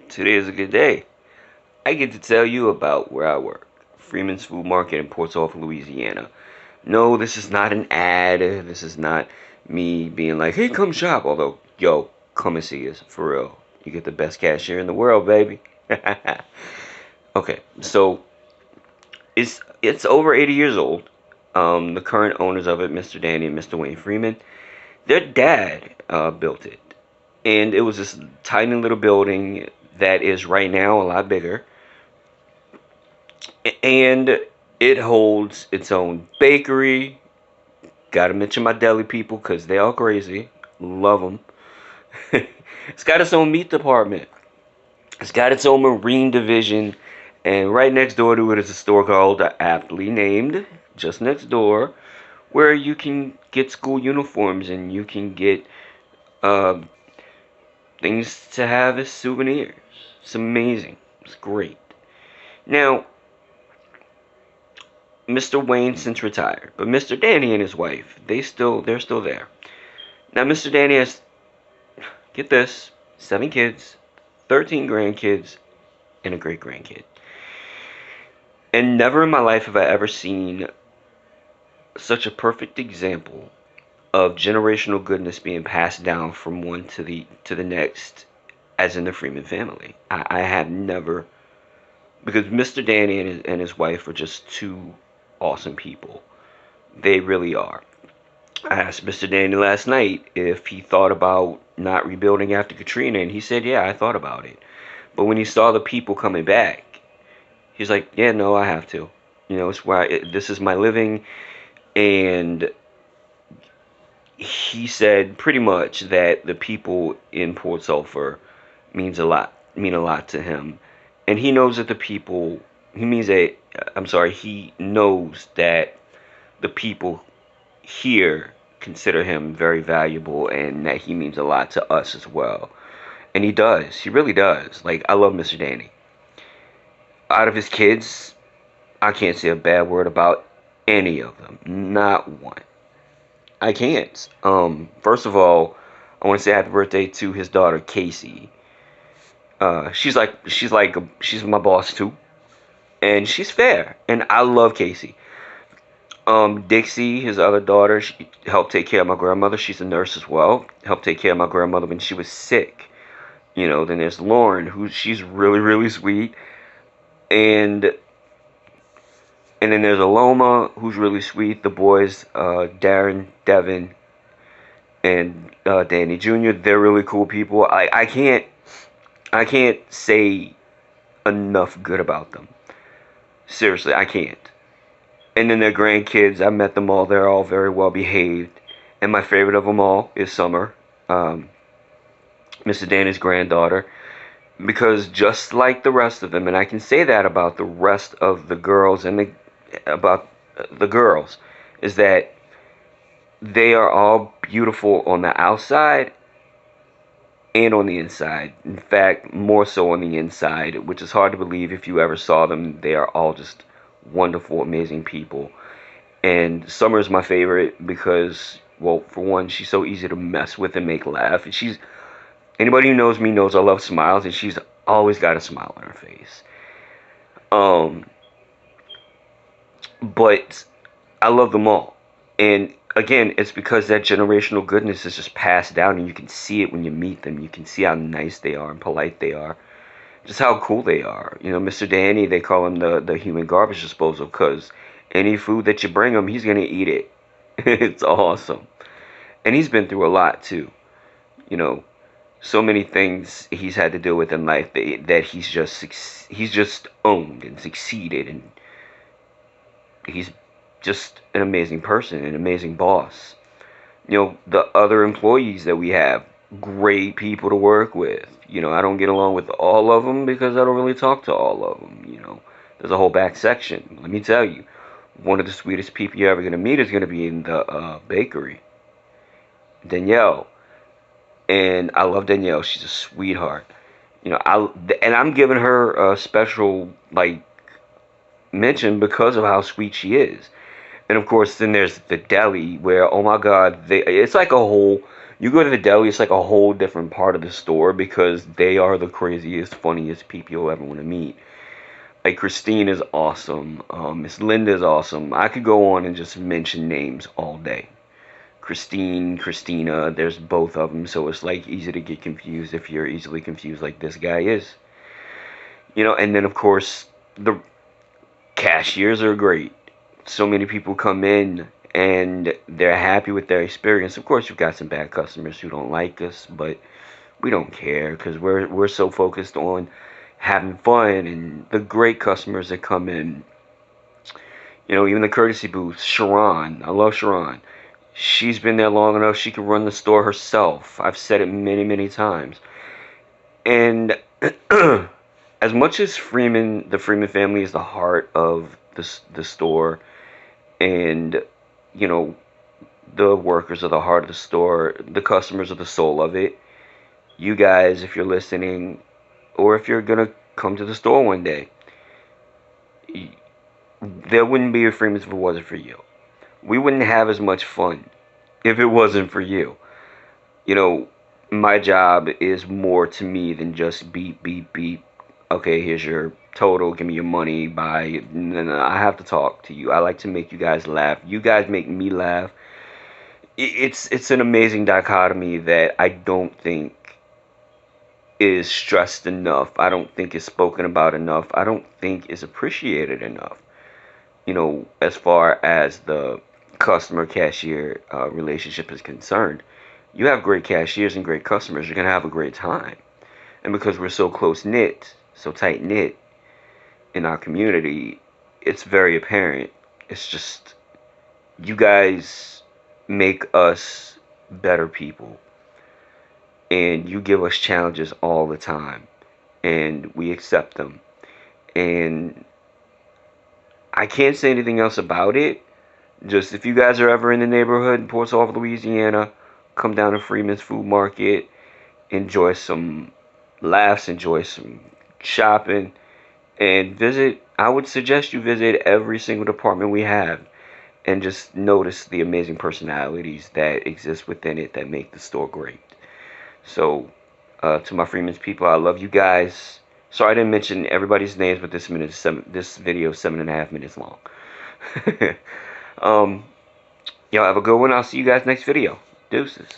Today is a good day. I get to tell you about where I work. Freeman's Food Market in Port Sulphur, Louisiana. No, this is not an ad. This is not me being like, hey, come shop. Although, yo, come and see us. For real. You get the best cashier in the world, baby. Okay, so it's over 80 years old. The current owners of it, Mr. Danny and Mr. Wayne Freeman, their dad built it. And it was this tiny little building that is right now a lot bigger. And it holds its own bakery. Gotta mention my deli people because they all crazy. Love them. It's got its own meat department. It's got its own marine division. And right next door to it is a store called aptly named, just next door, where you can get school uniforms and you can get uh, things to have as souvenirs. It's amazing. It's great. Now, Mr. Wayne since retired, but Mr. Danny and his wife, they're still there. Now Mr. Danny has, get this, 7 kids, 13 grandkids, and a great grandkid. And never in my life have I ever seen such a perfect example of generational goodness being passed down from one to the next as in the Freeman family. I have never, because Mr. Danny and his wife are just two awesome people. They really are. I asked Mr. Danny last night if he thought about not rebuilding after Katrina, and he said, yeah, I thought about it. But when he saw the people coming back, he's like, yeah, no, I have to. You know, it's why this is my living. And he said pretty much that the people in Port Sulphur mean a lot to him. And he knows that the people, he means that, I'm sorry, he knows that the people here consider him very valuable and that he means a lot to us as well. And he does. He really does. Like, I love Mr. Danny. Out of his kids, I can't say a bad word about any of them. Not one. I can't. First of all, I want to say happy birthday to his daughter Casey. She's my boss too, and she's fair, and I love Casey. Dixie, his other daughter, she helped take care of my grandmother. She's a nurse as well. Helped take care of my grandmother when she was sick. You know, then there's Lauren, who she's really, really sweet. And and then there's Aloma, who's really sweet. The boys, Darren, Devin, and Danny Jr., they're really cool people. I can't say enough good about them. Seriously, I can't. And then their grandkids, I met them all. They're all very well behaved. And my favorite of them all is Summer, um, Mr. Danny's granddaughter. Because just like the rest of them, and I can say that about the rest of the girls and about the girls, is that they are all beautiful on the outside and on the inside. In fact, more so on the inside, which is hard to believe if you ever saw them. They are all just wonderful, amazing people. And Summer is my favorite because, well, for one, she's so easy to mess with and make laugh. And she's, anybody who knows me knows I love smiles, and she's always got a smile on her face. Um, but I love them all. And again, it's because that generational goodness is just passed down, and you can see it when you meet them. You can see how nice they are and polite they are, just how cool they are. You know, Mr. Danny, they call him the human garbage disposal because any food that you bring him, he's gonna eat it. It's awesome, and he's been through a lot too. You know, so many things he's had to deal with in life that he's just owned and succeeded, and he's just an amazing person, an amazing boss. You know, the other employees that we have, great people to work with. You know, I don't get along with all of them because I don't really talk to all of them. You know, there's a whole back section. Let me tell you, one of the sweetest people you're ever going to meet is going to be in the bakery. Danielle. And I love Danielle. She's a sweetheart. You know, and I'm giving her a special, like, mention because of how sweet she is. And of course, then there's the deli where, oh my God, it's like a whole You go to the deli, it's like a whole different part of the store because they are the craziest, funniest people you'll ever want to meet. Like Christine is awesome. Miss Linda is awesome. I could go on and just mention names all day. Christine, Christina, there's both of them, so it's like easy to get confused if you're easily confused like this guy is. And then of course the cashiers are great. So many people come in and they're happy with their experience. Of course, you've got some bad customers who don't like us, but we don't care because we're so focused on having fun and the great customers that come in. Even the courtesy booth, Sharon. I love Sharon. She's been there long enough. She can run the store herself. I've said it many, many times. And as much as the Fremin family is the heart of the store, and you know, the workers are the heart of the store, the customers are the soul of it. You guys, if you're listening, or if you're gonna come to the store one day, there wouldn't be a Freeman's if it wasn't for you. We wouldn't have as much fun if it wasn't for you. You know, my job is more to me than just beep, beep, beep. Okay, here's your total. Give me your money. Bye. No, I have to talk to you. I like to make you guys laugh. You guys make me laugh. It's an amazing dichotomy that I don't think is stressed enough. I don't think is spoken about enough. I don't think is appreciated enough. As far as the customer cashier relationship is concerned, you have great cashiers and great customers, you're going to have a great time. And because we're so close knit, so tight knit in our community, it's very apparent. It's just, you guys make us better people. And you give us challenges all the time. And we accept them. And I can't say anything else about it. Just if you guys are ever in the neighborhood in Port Sulphur, Louisiana, come down to Freeman's Food Market, enjoy some laughs, enjoy some shopping, and visit. I would suggest you visit every single department we have and just notice the amazing personalities that exist within it that make the store great. So, to my Freeman's people, I love you guys. Sorry I didn't mention everybody's names, but this video is 7.5 minutes long. Y'all have a good one. I'll see you guys next video. Deuces.